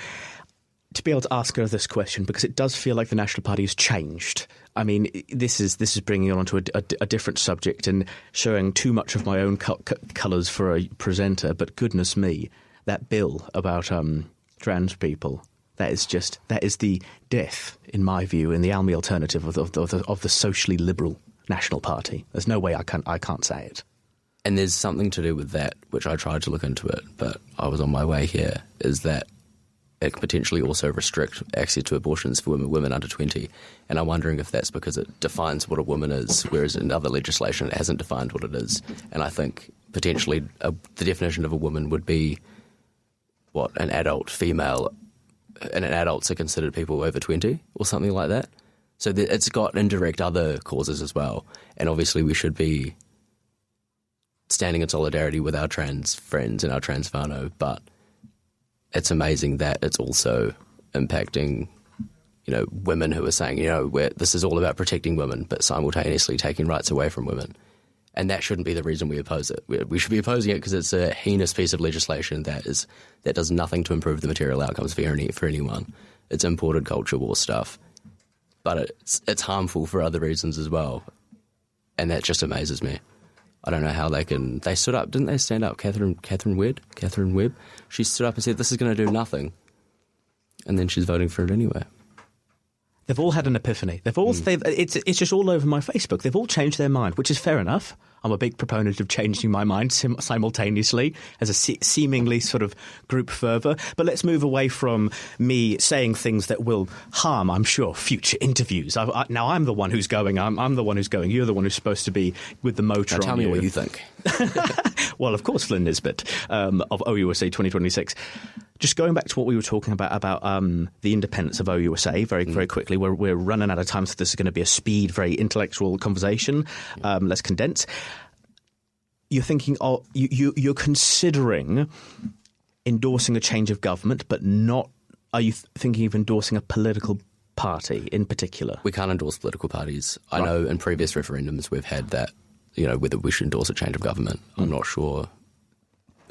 To be able to ask her this question, because it does feel like the National Party has changed. I mean, this is bringing it onto a different subject and showing too much of my own colours for a presenter. But goodness me, that bill about trans people, that is the death, in my view, in the Almey Alternative of the socially liberal National Party. There's no way I can't say it. And there's something to do with that, which I tried to look into it, but I was on my way here, is that it could potentially also restrict access to abortions for women under 20. And I'm wondering if that's because it defines what a woman is, whereas in other legislation it hasn't defined what it is. And I think potentially the definition of a woman would be, an adult female, and adults are considered people over 20 or something like that. So it's got indirect other causes as well. And obviously we should be standing in solidarity with our trans friends and our trans whānau, but it's amazing that it's also impacting, women who are saying, this is all about protecting women, but simultaneously taking rights away from women. And that shouldn't be the reason we oppose it. We should be opposing it because it's a heinous piece of legislation that does nothing to improve the material outcomes for anyone. It's imported culture war stuff. But it's harmful for other reasons as well. And that just amazes me. I don't know how they stood up, didn't they stand up? Catherine Webb, she stood up and said, this is going to do nothing. And then she's voting for it anyway. They've all had an epiphany. It's just all over my Facebook. They've all changed their mind, which is fair enough. I'm a big proponent of changing my mind simultaneously as a seemingly sort of group fervour. But let's move away from me saying things that will harm, I'm sure, future interviews. Now I'm the one who's going. I'm the one who's going. You're the one who's supposed to be with the motor on you. Tell me what you think. Well, of course, Flynn Nisbett of OUSA 2026. Just going back to what we were talking about the independence of OUSA very quickly. We're running out of time, so this is going to be a speed, very intellectual conversation. Let's condense. You're thinking, you're considering endorsing a change of government, but not. Are you thinking of endorsing a political party in particular? We can't endorse political parties. I know in previous referendums we've had that, whether we should endorse a change of government. I'm not sure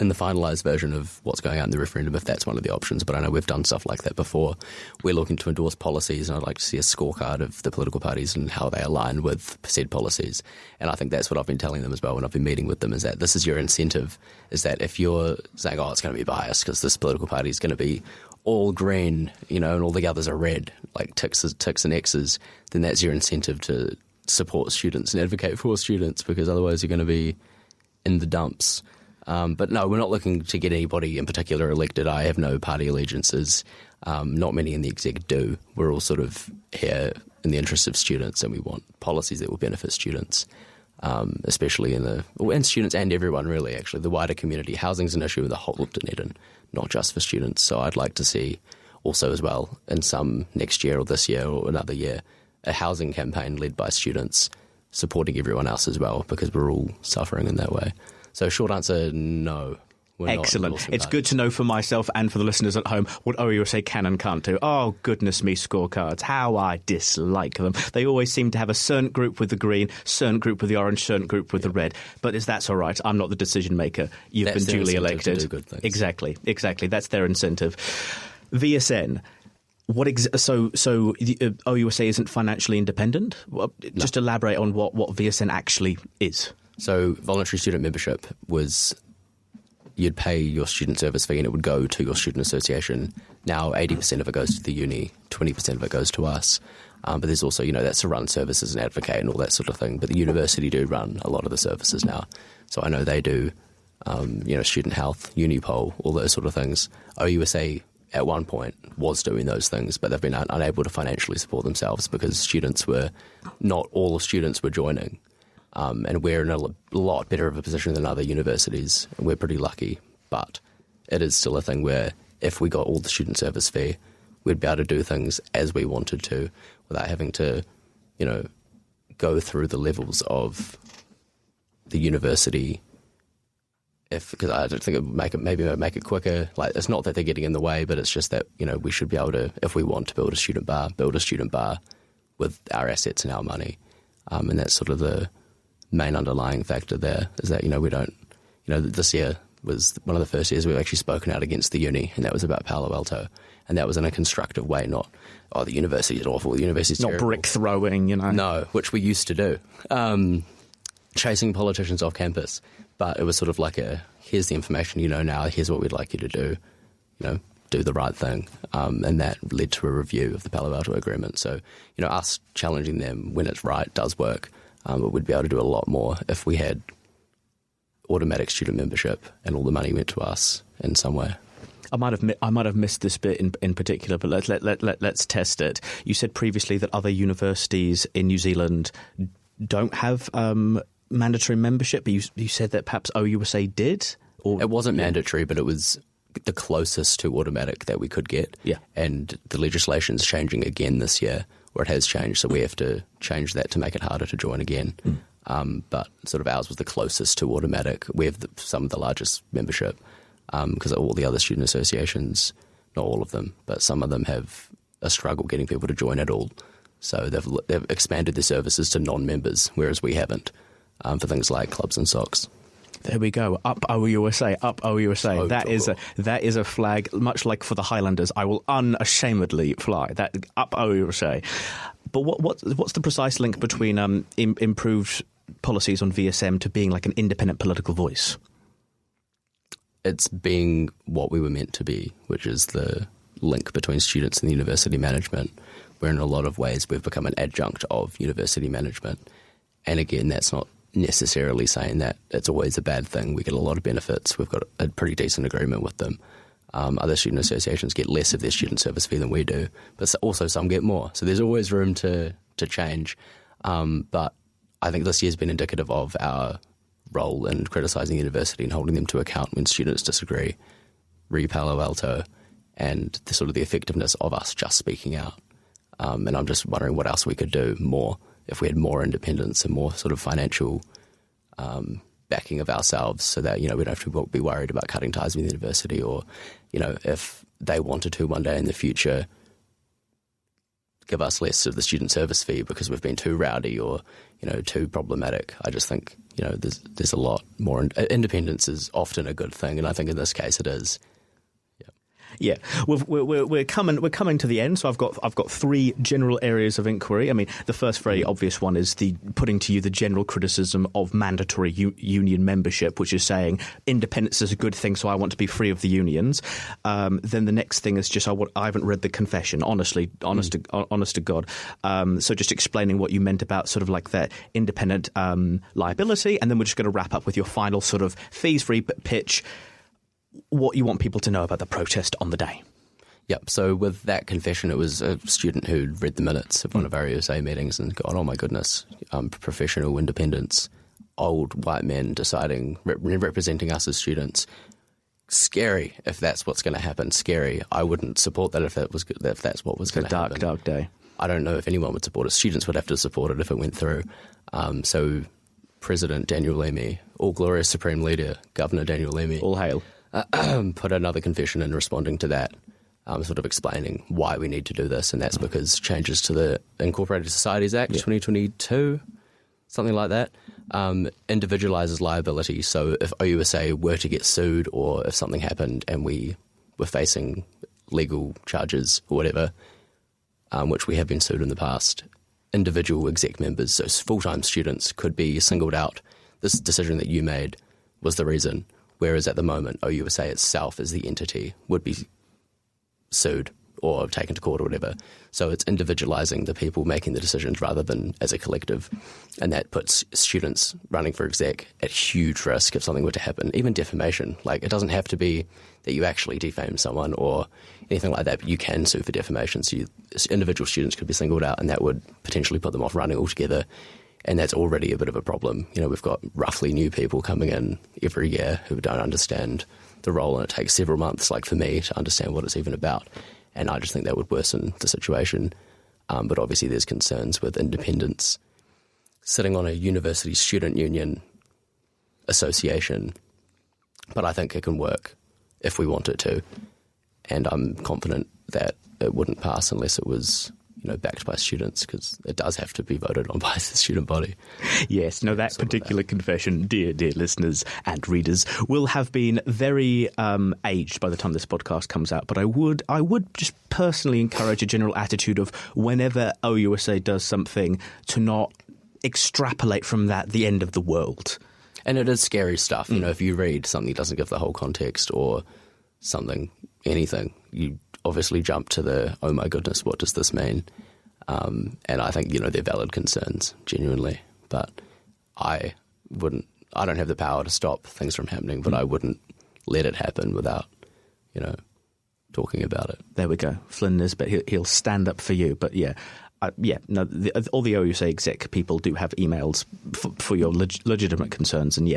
in the finalised version of what's going out in the referendum if that's one of the options, but I know we've done stuff like that before. We're looking to endorse policies, and I'd like to see a scorecard of the political parties and how they align with said policies. And I think that's what I've been telling them as well when I've been meeting with them, is that this is your incentive, is that if you're saying, it's going to be biased because this political party is going to be all green, and all the others are red, like ticks and X's, then that's your incentive to support students and advocate for students, because otherwise you're going to be in the dumps. But no, we're not looking to get anybody in particular elected. I have no party allegiances. Not many in the exec do. We're all sort of here in the interest of students, and we want policies that will benefit students, especially and students and everyone really, actually. The wider community. Housing's an issue in the whole of Dunedin, not just for students. So I'd like to see also as well, in some next year or this year or another year, a housing campaign led by students supporting everyone else as well, because we're all suffering in that way. So short answer, no. Excellent. It's good to know for myself and for the listeners at home what OUSA can and can't do. Oh, goodness me, scorecards. How I dislike them. They always seem to have a certain group with the green, certain group with the orange, certain group with the red. But that's all right. I'm not the decision maker. You've been duly elected. To do good things. Exactly. That's their incentive. VSN. So the OUSA isn't financially independent? Just elaborate on what VSN actually is. So voluntary student membership was, you'd pay your student service fee and it would go to your student association. Now 80% of it goes to the uni, 20% of it goes to us. But there's also, that's to run services and advocate and all that sort of thing. But the university do run a lot of the services now. So I know they do, student health, Unipol, all those sort of things. OUSA at one point was doing those things, but they've been unable to financially support themselves because not all students were joining. And we're in a lot better of a position than other universities. We're pretty lucky, but it is still a thing where if we got all the student service fee, we'd be able to do things as we wanted to without having to, go through the levels of the university, because I don't think it would make it quicker. Like, it's not that they're getting in the way, but it's just that, we should be able to, if we want to build a student bar with our assets and our money. And that's sort of the main underlying factor there, is that, we don't, this year was one of the first years we've actually spoken out against the uni, and that was about Palo Alto. And that was in a constructive way, not, the university is awful, the university's not terrible. Brick throwing, No, which we used to do. Chasing politicians off campus. But it was sort of like here's the information you know now, here's what we'd like you to do, do the right thing. And that led to a review of the Palo Alto Agreement. So, us challenging them when it's right does work, but we'd be able to do a lot more if we had automatic student membership and all the money went to us in some way. I might have missed this bit in particular, but let's test it. You said previously that other universities in New Zealand don't have mandatory membership, but you said that perhaps OUSA did? Or it wasn't mandatory, but it was the closest to automatic that we could get. Yeah. And the legislation's changing again this year, or it has changed, so we have to change that to make it harder to join again. But sort of ours was the closest to automatic. We have some of the largest membership, because all the other student associations, not all of them, but some of them have a struggle getting people to join at all. So they've expanded their services to non-members, whereas we haven't. For things like clubs and socks. There we go. Up OUSA, up OUSA. So that is a flag, much like for the Highlanders. I will unashamedly fly that up OUSA. But what's the precise link between improved policies on VSM to being like an independent political voice? It's being what we were meant to be, which is the link between students and the university management, where in a lot of ways we've become an adjunct of university management. And again, that's not necessarily saying that it's always a bad thing. We get a lot of benefits. We've got a pretty decent agreement with them. Other student associations get less of their student service fee than we do, but also some get more. So there's always room to change. But I think this year's been indicative of our role in criticising the university and holding them to account when students disagree, Palo Alto, and the effectiveness of us just speaking out. And I'm just wondering what else we could do more if we had more independence and more sort of financial backing of ourselves, so that, we don't have to be worried about cutting ties with the university, or, if they wanted to one day in the future give us less of the student service fee because we've been too rowdy or, too problematic. I just think, there's a lot more. Independence is often a good thing, and I think in this case it is. Yeah, we're coming to the end. So I've got three general areas of inquiry. I mean, the first very obvious one is putting to you the general criticism of mandatory union membership, which is saying independence is a good thing, so I want to be free of the unions. Then the next thing is just I haven't read the confession. Honest to God. So just explaining what you meant about sort of like that independent liability, and then we're just going to wrap up with your final sort of fees-free pitch. What you want people to know about the protest on the day. Yep. So with that confession, it was a student who'd read the minutes of one of our OUSA meetings and gone, oh my goodness, professional independence, old white men deciding, representing us as students. Scary if that's what's going to happen. Scary. I wouldn't support that if that's what was going to happen. Dark day. I don't know if anyone would support it. Students would have to support it if it went through. So President Daniel Almey, all glorious Supreme Leader, Governor Daniel Almey. All hail. Put another confession in responding to that, sort of explaining why we need to do this, and that's because changes to the Incorporated Societies Act 2022, something like that, individualises liability. So if OUSA were to get sued, or if something happened and we were facing legal charges or whatever, which we have been sued in the past, individual exec members, so full-time students, could be singled out. This decision that you made was the reason. Whereas at the moment, OUSA itself as the entity would be sued or taken to court or whatever. So it's individualising the people making the decisions rather than as a collective. And that puts students running for exec at huge risk if something were to happen, even defamation. Like, it doesn't have to be that you actually defame someone or anything like that, but you can sue for defamation. So individual students could be singled out, and that would potentially put them off running altogether. And that's already a bit of a problem. We've got roughly new people coming in every year who don't understand the role, and it takes several months, like for me, to understand what it's even about. And I just think that would worsen the situation. But obviously there's concerns with independence. Sitting on a university student union association, but I think it can work if we want it to. And I'm confident that it wouldn't pass unless it was, backed by students, because it does have to be voted on by the student body. Yes, no, that particular confession, dear listeners and readers, will have been very aged by the time this podcast comes out. But I would just personally encourage a general attitude of whenever OUSA does something to not extrapolate from that the end of the world. And it is scary stuff. If you read something that doesn't give the whole context or anything, you obviously jump to the, oh my goodness, what does this mean? And I think, they're valid concerns, genuinely. But I don't have the power to stop things from happening, but I wouldn't let it happen without, talking about it. There we go. Flynn Nisbett, he'll stand up for you. But all the OUSA exec people do have emails for your legitimate concerns. And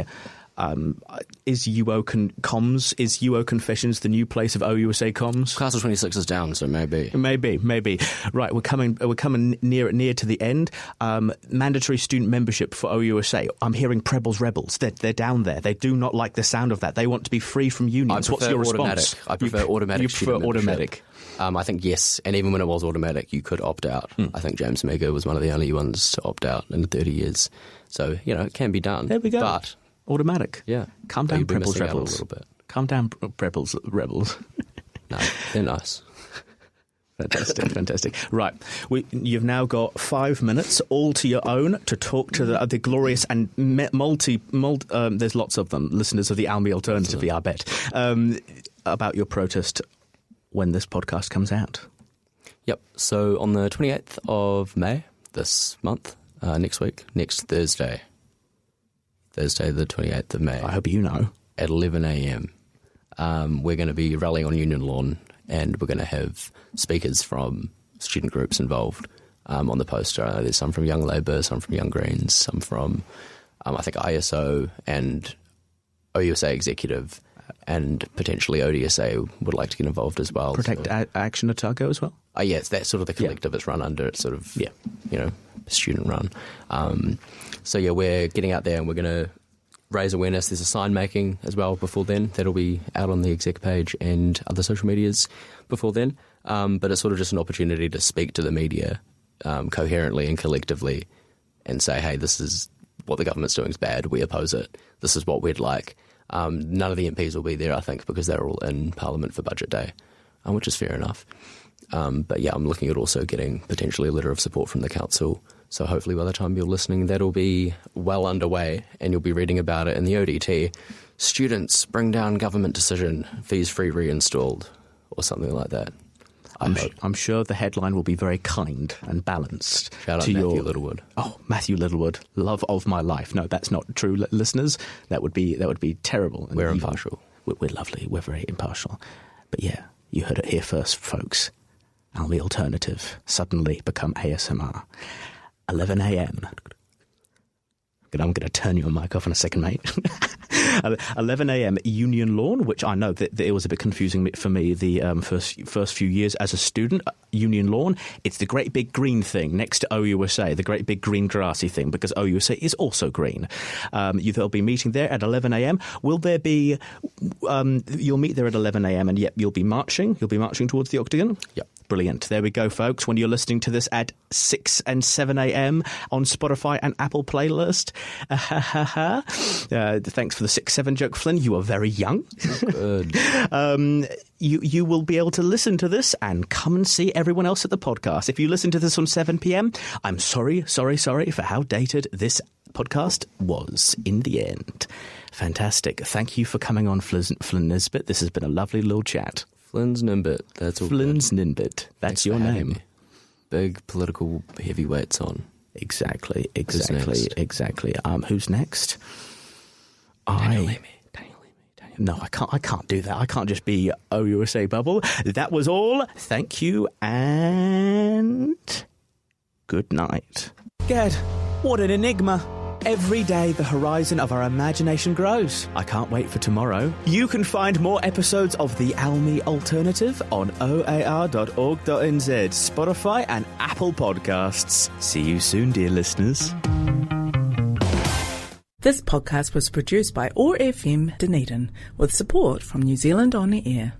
is UO comms? Is UO Confessions the new place of OUSA comms? Class of 26 is down, so maybe. Maybe. Right, we're coming near to the end. Mandatory student membership for OUSA. I'm hearing Prebbles Rebels. They're down there. They do not like the sound of that. They want to be free from unions. What's your response? I prefer automatic. You prefer automatic. I think yes, and even when it was automatic, you could opt out. I think James Mega was one of the only ones to opt out in 30 years. So, it can be done. There we go. But automatic. Yeah. Calm down, Prebbles Rebels. A little bit. Calm down, Prebbles Rebels. No, they're nice. Fantastic. Right. You've now got 5 minutes all to your own to talk to the glorious and there's lots of them, listeners of the Almey Alternative, I bet, about your protest when this podcast comes out. Yep. So on the 28th of May, this month, next Thursday, the 28th of May. I hope you know. At 11 a.m. We're going to be rallying on Union Lawn, and we're going to have speakers from student groups involved on the poster. There's some from Young Labour, some from Young Greens, some from, I think, ISO and OUSA Executive, and potentially ODSA would like to get involved as well. Protect Action Otago as well? Yes, that's sort of the collective it's run under. It's sort of, student run. We're getting out there and we're going to raise awareness. There's a sign making as well before then. That'll be out on the exec page and other social medias before then. But it's sort of just an opportunity to speak to the media coherently and collectively and say, hey, this is what the government's doing is bad. We oppose it. This is what we'd like. None of the MPs will be there, I think, because they're all in Parliament for Budget Day, which is fair enough. I'm looking at also getting potentially a letter of support from the council. So hopefully by the time you're listening, that'll be well underway and you'll be reading about it in the ODT. Students bring down government decision, fees free reinstalled, or something like that. I'm sure the headline will be very kind and balanced. Shout out Matthew Littlewood. Oh, Matthew Littlewood, love of my life. No, that's not true, listeners. That would be terrible. We're impartial. We're lovely. We're very impartial. But you heard it here first, folks. Almey Alternative suddenly become ASMR. 11 a.m. I'm going to turn your mic off in a second, mate. 11 a.m. Union Lawn, which I know that it was a bit confusing for me the first few years as a student. Union Lawn, it's the great big green thing next to OUSA, the great big green grassy thing, because OUSA is also green. They'll be meeting there at 11 a.m. Will there be... you'll meet there at 11 a.m. and you'll be marching. You'll be marching towards the Octagon? Yep. Brilliant. There we go, folks. When you're listening to this at 6 and 7 a.m. on Spotify and Apple playlist. Thanks for the 6-7 joke, Flynn. You are very young. Good. You will be able to listen to this and come and see everyone else at the podcast. If you listen to this on 7 p.m., I'm sorry for how dated this podcast was in the end. Fantastic. Thank you for coming on, Flynn Nisbett. This has been a lovely little chat. Flynn's Nisbett. That's all. Flynn's Nisbett. That's your name. Me. Big political heavyweights on. Exactly. Who's next? Daniel Lemmy. No, I can't do that. I can't just be OUSA bubble. That was all. Thank you and good night. Gad, what an enigma. Every day, the horizon of our imagination grows. I can't wait for tomorrow. You can find more episodes of the Almey Alternative on oar.org.nz, Spotify and Apple Podcasts. See you soon, dear listeners. This podcast was produced by OAR FM Dunedin with support from New Zealand On Air.